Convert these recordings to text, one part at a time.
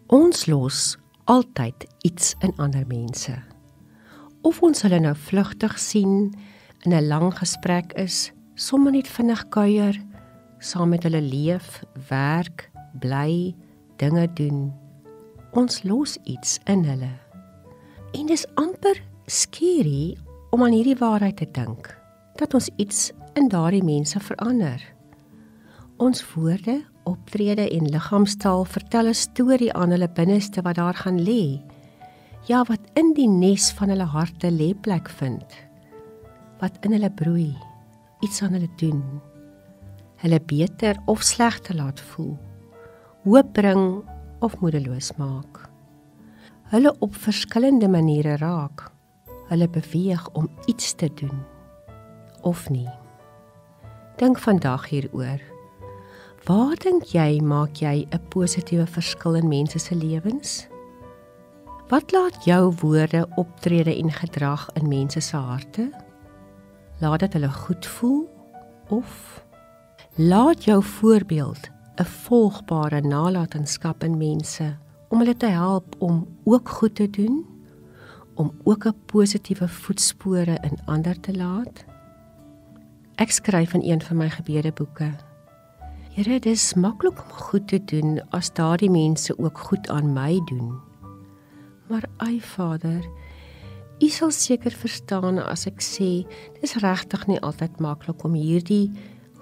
Ons los altyd iets in ander mense. Of ons hulle nou vlugtig sien, in 'n lang gesprek is, sommer net vinnig kuier, saam met hulle leef, werk, bly, dinge doen. Ons los iets in hulle. En dis amper scary om aan hierdie waarheid te dink, dat ons iets in daardie mense verander. Ons woorde, optrede en liggaamstaal vertel 'n storie aan hulle binneste wat daar gaan lê. Ja, wat in die nes van hulle harte lê plek vind. Wat in hulle broei, iets aan hulle doen. Hulle beter of slegter laat voel. Hoop bring of moedeloos maak. Hulle op verskillende maniere raak. Hulle beweeg om iets te doen. Of nie. Dink vandag hieroor. Waar dink jy maak jy 'n positiewe verskil in mense se lewens? Wat laat jou woorde, optrede en gedrag in mense se harte? Laat dit hulle goed voel? Of laat jou voorbeeld 'n volgbare nalatenskap in mense om hulle te help om ook goed te doen? Om ook 'n positiewe voetspore in ander te laat? Ek skryf in een van my gebedeboeke: Here, dis maklik om goed te doen as daardie mense ook goed aan my doen. Maar ai Vader, U sal seker verstaan as ek sê, dis regtig nie altyd maklik om hierdie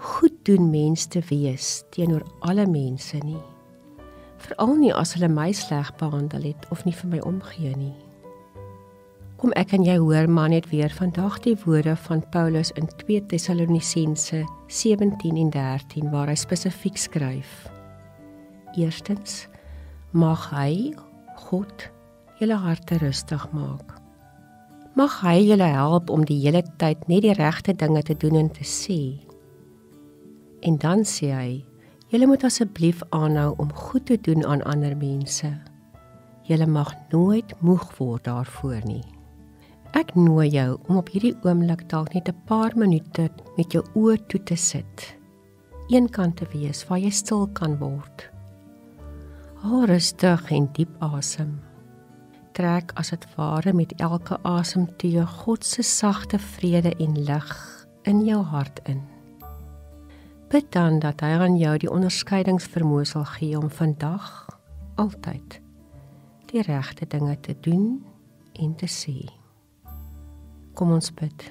goed doen mens te wees teenoor alle mense nie. Veral nie as hulle my sleg behandel het of nie vir my omgee nie. Kom ek en jy hoor maar net weer vandag die woorde van Paulus in 2 Tessalonisense 17 en 13 waar hy spesifiek skryf. Eerstens, mag hy, God, julle harte rustig maak. Mag hy julle help om die hele tyd net die regte dinge te doen en te sê. En dan sê hy, julle moet asseblief aanhou om goed te doen aan ander mense. Julle mag nooit moeg word daarvoor nie. Ek nooi jou om op hierdie oomblik dalk net 'n paar minute met jou oë toe te sit. Eenkant te wees waar jy stil kan word. Haal rustig en diep asem. Trek as dit ware met elke asemteug God se sagte vrede en lig in jou hart in. Bid dan dat hy aan jou die onderskeidingsvermoë sal gee om vandag, altyd, die regte dinge te doen en te sê. Kom ons bid.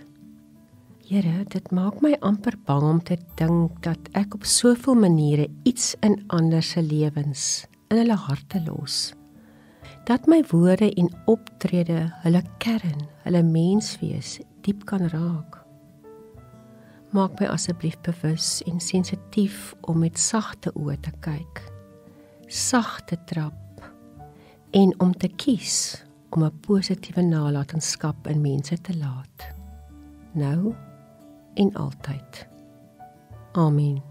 Here, dit maak my amper bang om te dink dat ek op soveel maniere iets in ander se lewens, in hulle harte los. Dat my woorde en optrede hulle kern, hulle menswees diep kan raak. Maak my asseblief bewus en sensitief om met sagte oë te kyk, sag te trap en om te kies om 'n positiewe nalatenskap in mense te laat. Nou en altyd. Amen.